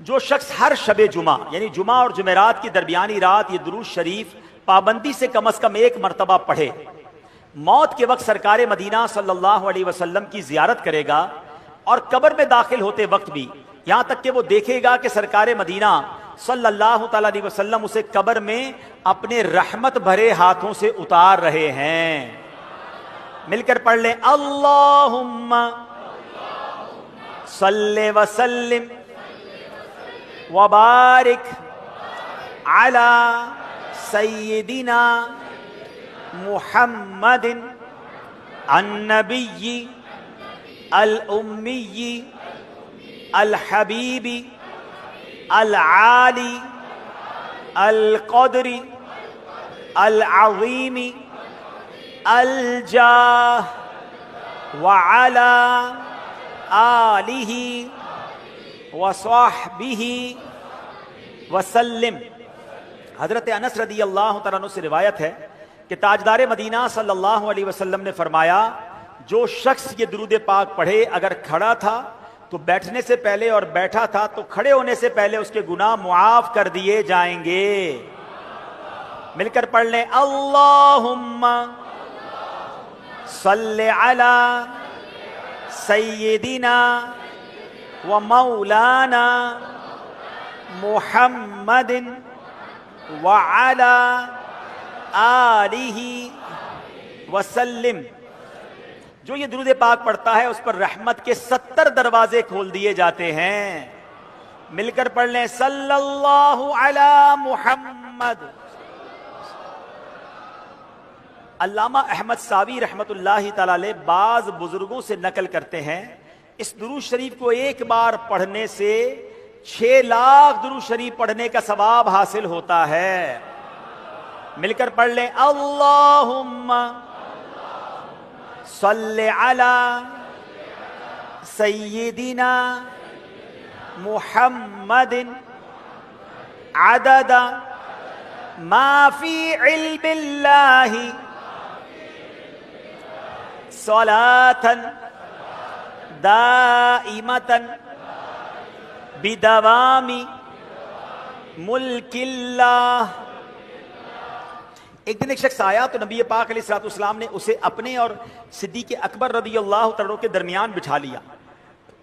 جو شخص ہر شب جمعہ یعنی جمعہ اور جمعرات کی درمیانی رات یہ درود شریف پابندی سے کم از کم ایک مرتبہ پڑھے، موت کے وقت سرکار مدینہ صلی اللہ علیہ وسلم کی زیارت کرے گا، اور قبر میں داخل ہوتے وقت بھی یہاں تک کہ وہ دیکھے گا کہ سرکار مدینہ صلی اللہ تعالی علیہ وسلم اسے قبر میں اپنے رحمت بھرے ہاتھوں سے اتار رہے ہیں۔ مل کر پڑھ لیں، اللہم صلی وسلم وبارک علی سیدنا محمد النبی الامی الحبیب العالی القدر العظیم الجاہ وعلی آلہ وصحبہ وسلم۔ حضرت انس رضی اللہ تعالیٰ عنہ سے روایت ہے کہ تاجدار مدینہ صلی اللہ علیہ وسلم نے فرمایا، جو شخص یہ درود پاک پڑھے اگر کھڑا تھا تو بیٹھنے سے پہلے اور بیٹھا تھا تو کھڑے ہونے سے پہلے اس کے گناہ معاف کر دیے جائیں گے۔ مل کر پڑھ لیں، اللہم صلی علی سیدنا و مولانا محمد وعلی آلہ وسلم۔ جو یہ درود پاک پڑھتا ہے اس پر رحمت کے 70 دروازے کھول دیے جاتے ہیں۔ مل کر پڑھ لیں، صلی اللہ علی محمد۔ علامہ احمد ساوی رحمت اللہ تعالی علیہ بعض بزرگوں سے نقل کرتے ہیں، اس درود شریف کو ایک بار پڑھنے سے 6 لاکھ درود شریف پڑھنے کا ثواب حاصل ہوتا ہے۔ مل کر پڑھ لیں، اللہم صلی علی سیدنا محمد عدد ما فی علم اللہ صلاة دائمة بدوام ملک اللہ۔ ایک دن ایک شخص آیا تو نبی پاک علیہ الصلوۃ والسلام نے اسے اپنے اور صدیق اکبر رضی اللہ تعالیٰ کے درمیان بٹھا لیا۔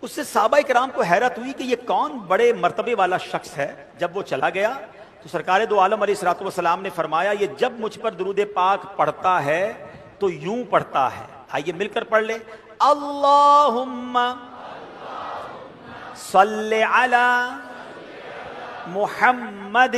اس سے صحابہ کرام کو حیرت ہوئی کہ یہ کون بڑے مرتبے والا شخص ہے۔ جب وہ چلا گیا تو سرکار دو عالم علیہ الصلوۃ والسلام نے فرمایا، یہ جب مجھ پر درود پاک پڑھتا ہے تو یوں پڑھتا ہے۔ آئیے مل کر پڑھ لیں، اللہم صلی علی محمد